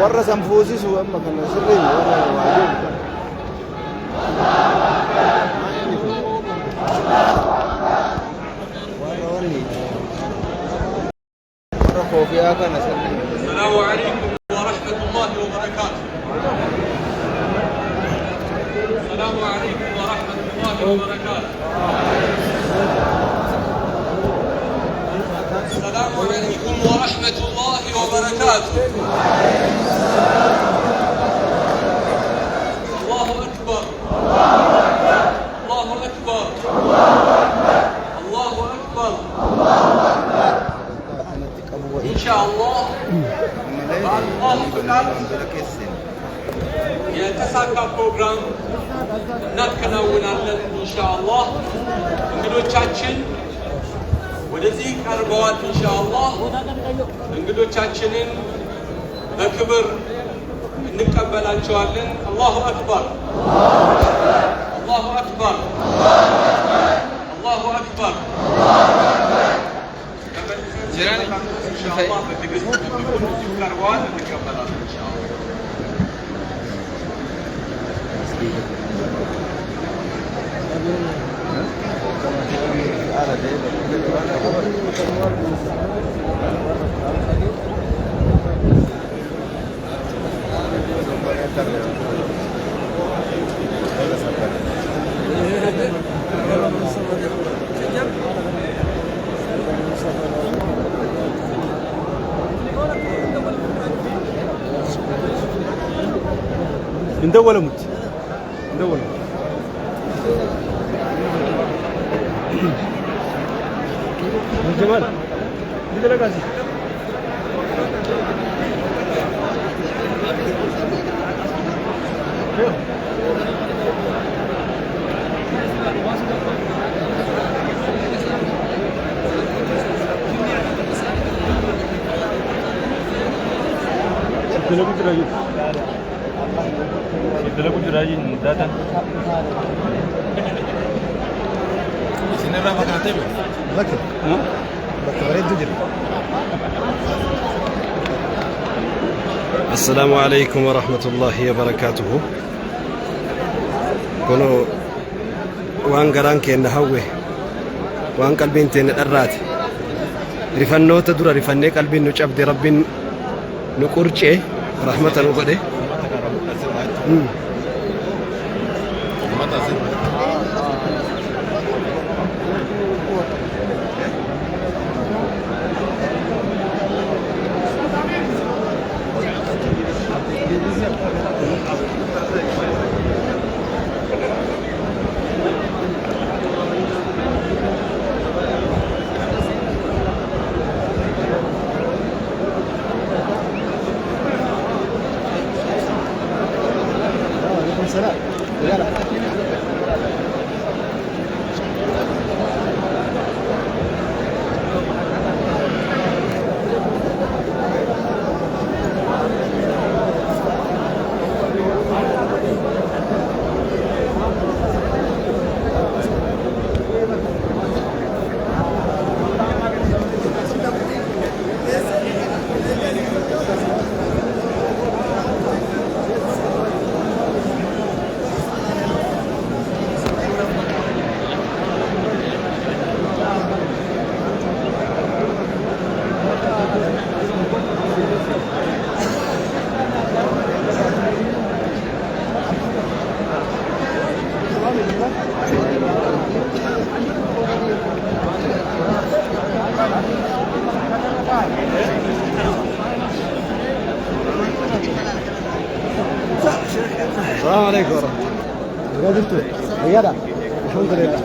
warra sanfuusisu amma kana sirrii warra waajjira warra koofiyaa kana sirrii. Assalaamu alaykum wa rahmatullahi wa barakaatuh. Assalaamu alaykum wa rahmatullahi wa barakaatuh. السلام عليكم ورحمة الله وبركاته. الله أكبر الله أكبر الله أكبر. إن شاء الله بعد الله فقط يتساكى بروجرام نكنوناለን إن شاء الله እንግዶቻችን ወደዚህ ቀርበዋል። ኢንሻአላህ እንግዶቻችንን በክብር እንቀበላቸዋለን። አላሁ አክበር አላሁ አክበር አላሁ አክበር። ኢንሻአላህ በትዕግስት ቀርበዋል፣ እንቀበላለን ኢንሻአላህ። ندور موت ندور جمال كده لك عزيز كده كنت راجل كده كنت راجل داتا سنرى مكانتين لكن السلام عليكم ورحمة الله وبركاته. كونوا وان قران كين هوه وان قلبين تين الرات رفنو تدور رفني قلبين نجاب ربين نقرچه رحمة وقده السلام عليكم ورحمة الله قدرتوا يلا الحمد لله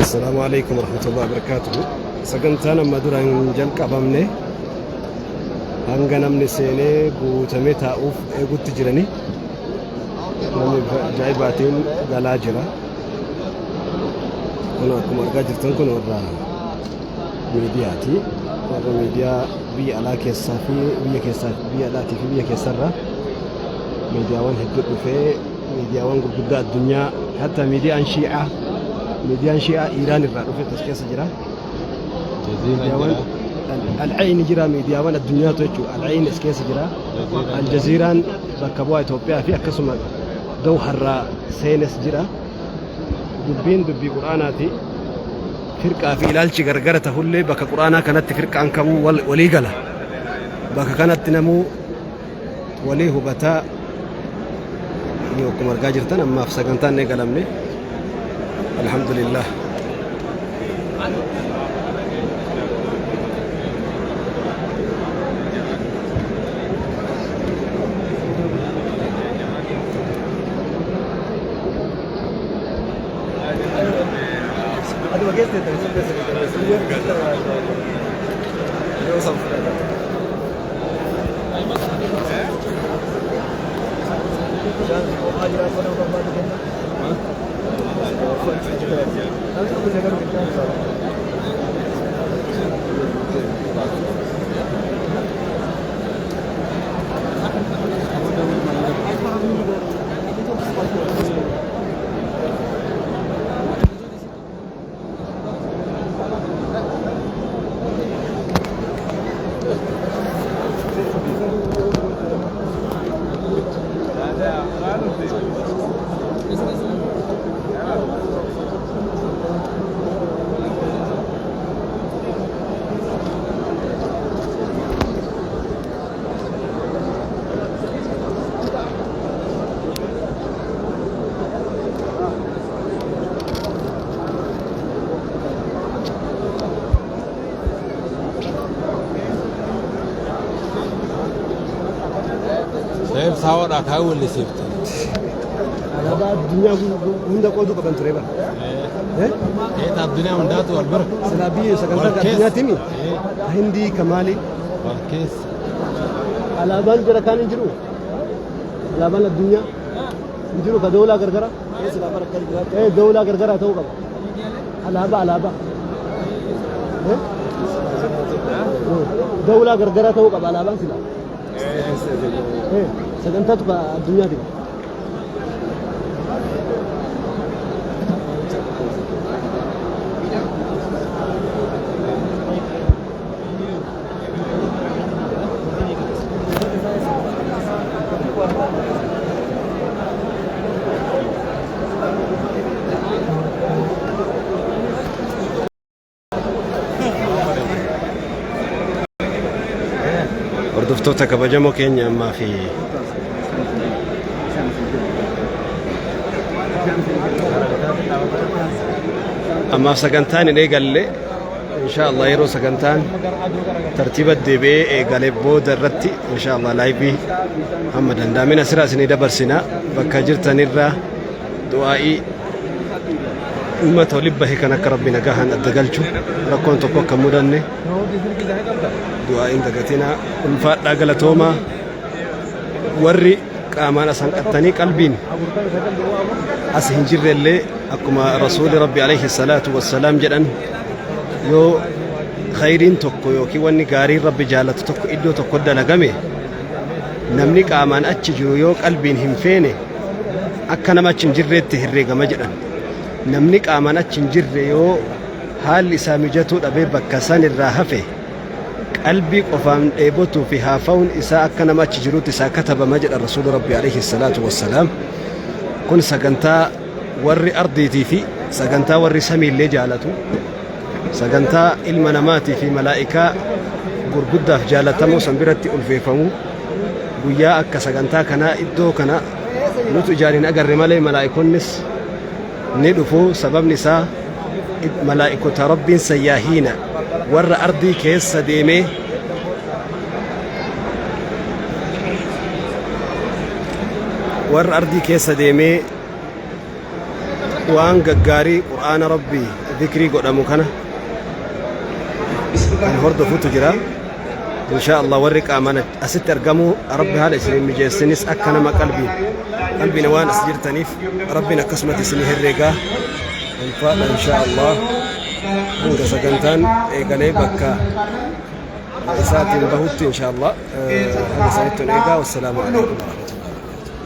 السلام عليكم ورحمة الله وبركاته سجنتنا مدران جل كبامني هنغنا من سيني قوتمي تاوف قوت تجرني نمي جايباتين غلاجرة هنا أكو مرقا جرتن كن ورا ميدياتي ورا ميديا بي على كيسافي بي على تيفي بي كيسرة ميديا وان هدوء في ميديا وان قد الدنيا حتى ميديا شيعة ميديان شيعة إيران الرأي في تسكيس جرا ميديان العين جرا ميديان الدنيا توجو العين تسكيس جرا الجزيرة ركبوا إثيوبيا في أكسم دوحر سينس جرا دبي قرآناتي فرقة في لالشي غرغرة تهولي بك قرآنا كانت فرقة أنكمو وليقلا بك كانت نمو وليه بتا يوكم القاجرتان أما في سقنتان نقلمني الحمد لله سيف صور أكاول اللي سيفته. أنا بعد الدنيا من ده قدو كبن تريبا. إيه الدنيا من داتو والبر. سلابي سكنت الدنيا تيمي. هندي كمالي. والكيس. على بال جرا كان يجرو. على بال الدنيا. يجرو كدولة كركرة. إيه دولة كركرة تو كم. على با. دولة كركرة تو كم على بال سلا. إيه سكنت الدنيا دي. hordoftoota kabajamoo keenya ammaa fi ammaaf sagantaan hin eegalle inshaallah yeroo sagantaan tartiiba deebi'ee eegalee booda irratti inshaallah laayivii hamma danda'amina siraa isinii dabarsina bakka jirtanirraa du'aa'ii ummata waliin bahe kan akka rabbi nagahaan adda galchu rakkoon tokko akka mudanne du'aa'iin dagatina ulfaadhaa galatoomaa warri qaamaan asan qattanii qalbiin as hin jirrellee akkuma rasuuli rabbi alayhi salaatu wassalaam jedhan yoo khayriin tokko yookiin wanni gaariin rabbi jaalatu tokko iddoo tokko dalagame namni qaamaan achi jiru yoo qalbiin hin feene akka nama achi hin jirreetti herreegama jedhan. Namni qaamaan achi hin jirre yoo haalli isaa mijatuu dhabee bakka san irraa hafe qalbii qofaan dheebotuu fi haafa'uun isaa akka nama achi jiruutti isaa katabama jedha rasuulli rabbii alayhi salaatu wassalaam. Kun sagantaa warri ardiitii fi sagantaa warri samiillee jaalatu, sagantaa ilma namaatii fi malaa'ikaa gurguddaaf jaalatamuu san biratti ulfeeffamu. Guyyaa akka sagantaa kanaa iddoo kana nuti ijaaniin agarre malee malaa'ikonnis ni dhufu. Sababni isaa malaa'ikota rabbiin sayyaahiina warra ardii keessa deemee waan gaggaarii qur'aana rabbii dhikrii godhamu kana kan hordofutu jira. insha Allah warri qaamaan asitti argamu rabbi haala isin mijeessinis akka nama qalbiin waan as jirtaniif rabbiin akkasumatti isin herreegaa ulfaadha insha Allah. hanga sagantaan eegalee bakka isaatiin bahutti insha Allah haga sanittuun eegaa. Wassalaamu alaikum.